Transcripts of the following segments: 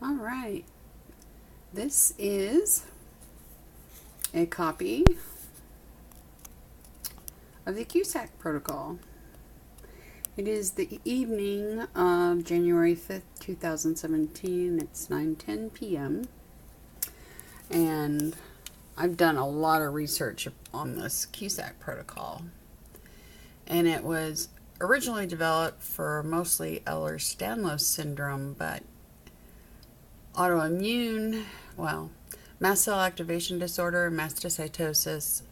All right, this is a copy of the Cusack Protocol. It is the evening of January 5th, 2017. It's 9:10 p.m. And I've done a lot of research on this Cusack Protocol. And it was originally developed for mostly Ehlers-Danlos syndrome, but autoimmune, mast cell activation disorder, mastocytosis,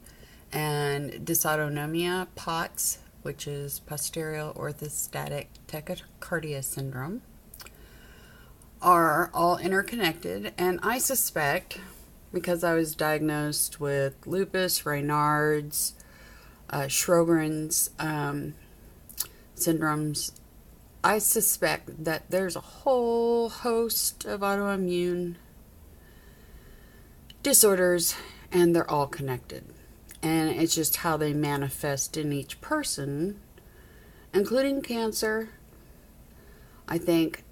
and dysautonomia, POTS, which is posterior orthostatic tachycardia syndrome, are all interconnected. And I suspect, because I was diagnosed with lupus, Raynaud's, Sjogren's syndromes, I suspect that there's a whole host of autoimmune disorders, and they're all connected. And it's just how they manifest in each person, including cancer. I think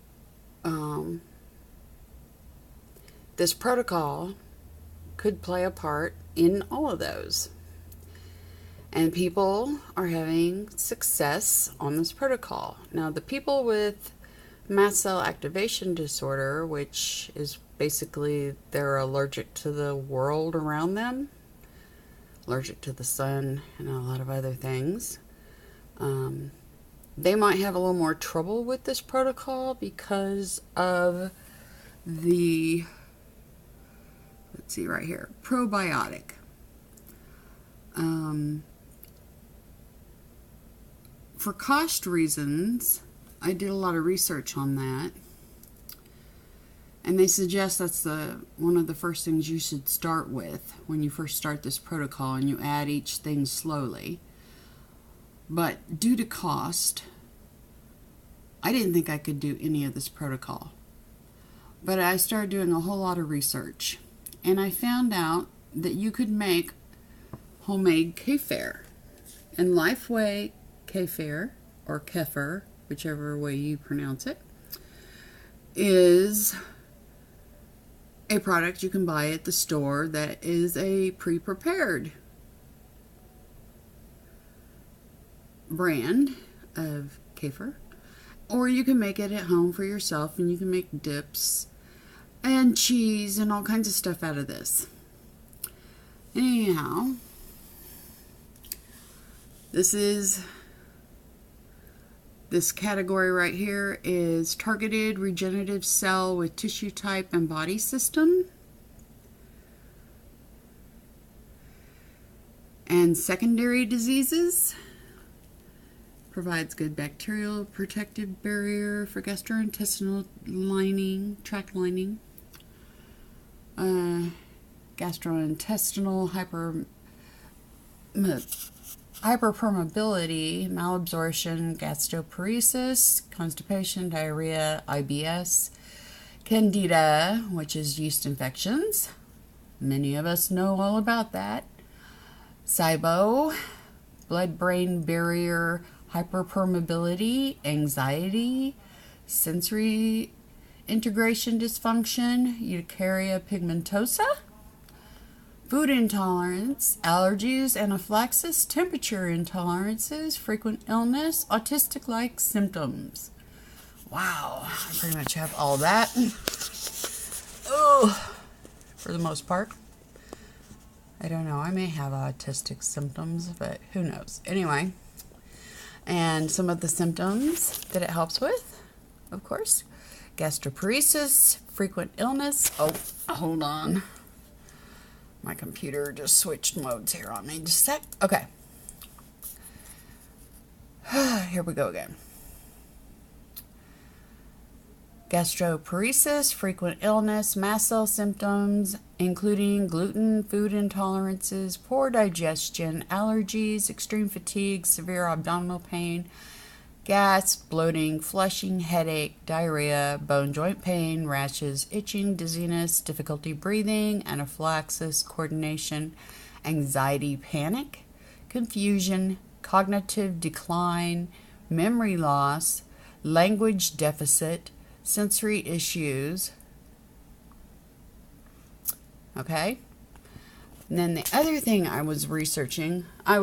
this protocol could play a part in all of those. And people are having success on this protocol. Now, the people with mast cell activation disorder, which is basically they're allergic to the world around them, allergic to the sun and a lot of other things, they might have a little more trouble with this protocol because of the, let's see right here, probiotic. For cost reasons, I did a lot of research on that, and they suggest that's one of the first things you should start with when you first start this protocol, and you add each thing slowly. But due to cost, I didn't think I could do any of this protocol. But I started doing a whole lot of research, and I found out that you could make homemade kefir. And Lifeway kefir, or kefir, whichever way you pronounce it, is a product you can buy at the store that is a pre-prepared brand of kefir, or you can make it at home for yourself, and you can make dips and cheese and all kinds of stuff out of this. Anyhow, this category right here is targeted regenerative cell with tissue type and body system. And secondary diseases. Provides good bacterial protective barrier for gastrointestinal tract lining. Gastrointestinal hyperpermeability, malabsorption, gastroparesis, constipation, diarrhea, IBS, candida, which is yeast infections. Many of us know all about that. SIBO, blood-brain barrier hyperpermeability, anxiety, sensory integration dysfunction, urticaria pigmentosa, food intolerance, allergies, anaphylaxis, temperature intolerances, frequent illness, autistic-like symptoms. Wow, I pretty much have all that. Oh, for the most part. I don't know, I may have autistic symptoms, but who knows. Anyway, and some of the symptoms that it helps with, of course, gastroparesis, frequent illness. Oh, hold on. My computer just switched modes here on me. Just a sec. Okay. Here we go again. Gastroparesis, frequent illness, mast cell symptoms, including gluten, food intolerances, poor digestion, allergies, extreme fatigue, severe abdominal pain, gas, bloating, flushing, headache, diarrhea, bone joint pain, rashes, itching, dizziness, difficulty breathing, anaphylaxis, coordination, anxiety, panic, confusion, cognitive decline, memory loss, language deficit, sensory issues, Okay? And then the other thing I was researching a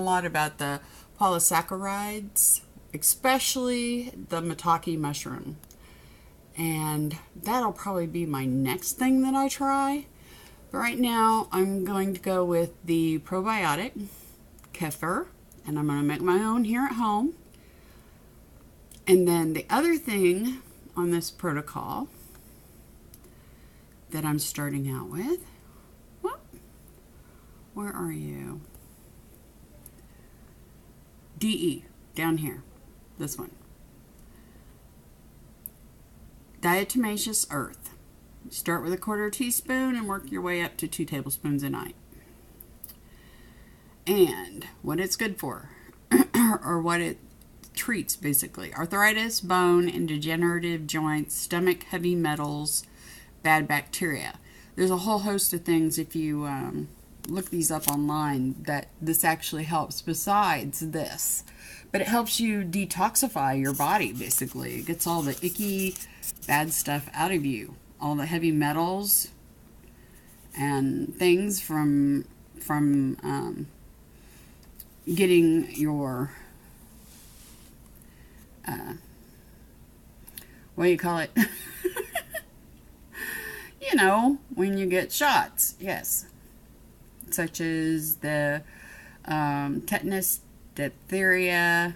lot about the polysaccharides, especially the maitake mushroom. And that'll probably be my next thing that I try. But right now, I'm going to go with the probiotic, kefir, and I'm going to make my own here at home. And then the other thing on this protocol that I'm starting out with, where are you? DE, down here, this one. Diatomaceous Earth. Start with a 1/4 teaspoon and work your way up to 2 tablespoons a night. And what it's good for, or what it treats basically: arthritis, bone and degenerative joints, stomach, heavy metals, bad bacteria. There's a whole host of things, if you look these up online, that this actually helps besides this. But it helps you detoxify your body, basically. It gets all the icky, bad stuff out of you. All the heavy metals and things from getting your, what do you call it? You know, when you get shots, yes. Such as the tetanus, diphtheria,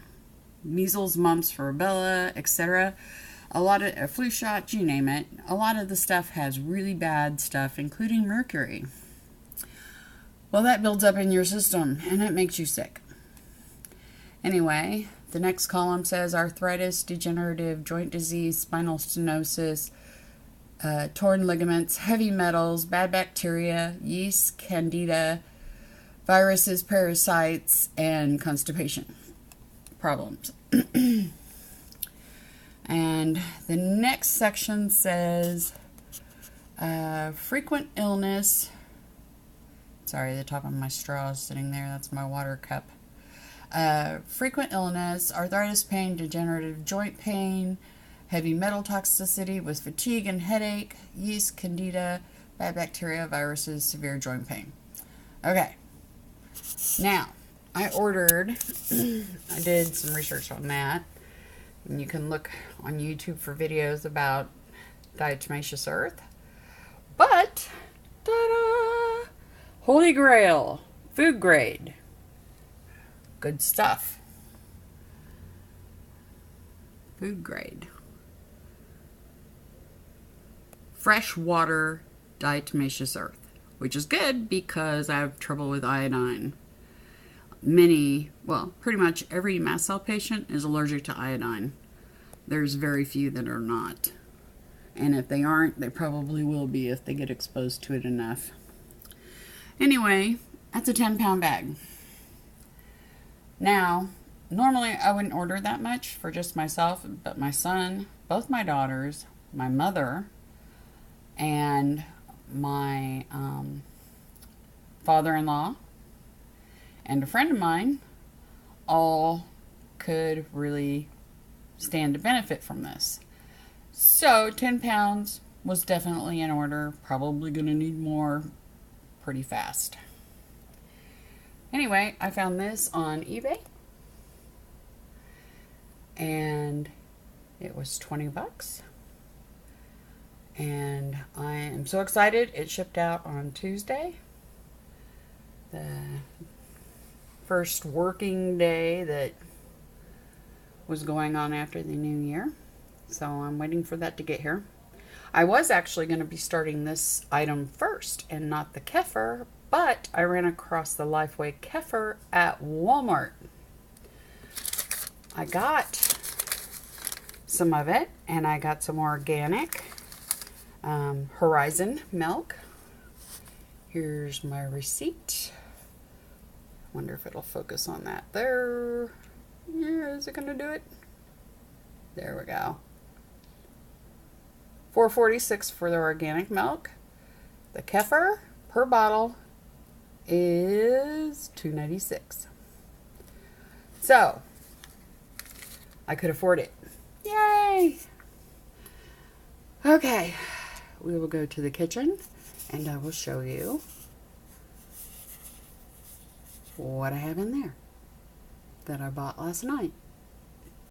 measles, mumps, rubella, etc. A lot of flu shots, you name it. A lot of the stuff has really bad stuff, including mercury. Well, that builds up in your system and it makes you sick. Anyway, the next column says arthritis, degenerative joint disease, spinal stenosis, torn ligaments, heavy metals, bad bacteria, yeast, candida, viruses, parasites, and constipation problems. And the next section says frequent illness. Sorry, the top of my straw is sitting there. That's my water cup. Frequent illness, arthritis pain, degenerative joint pain, heavy metal toxicity with fatigue and headache, yeast, candida, bad bacteria, viruses, severe joint pain. Okay. Now, I did some research on that. And you can look on YouTube for videos about Diatomaceous Earth. But, ta-da! Holy Grail, food grade. Good stuff. Food grade. Freshwater diatomaceous earth, which is good because I have trouble with iodine. Pretty much every mast cell patient is allergic to iodine. There's very few that are not. And if they aren't, they probably will be if they get exposed to it enough. Anyway, that's a 10-pound bag. Now, normally I wouldn't order that much for just myself, but my son, both my daughters, my mother, and my father-in-law, and a friend of mine all could really stand to benefit from this. So 10 pounds was definitely in order. Probably going to need more pretty fast. Anyway, I found this on eBay. And it was 20 bucks. And I am so excited. It shipped out on Tuesday. The first working day that was going on after the new year. So I'm waiting for that to get here. I was actually going to be starting this item first and not the kefir, but I ran across the Lifeway kefir at Walmart. I got some of it, and I got some organic Horizon milk. Here's my receipt. Wonder if it'll focus on that there. Yeah, is it going to do it? There we go. $4.46 for the organic milk. The kefir per bottle is $2.96. So, I could afford it. Yay! Okay, we will go to the kitchen and I will show you what I have in there that I bought last night.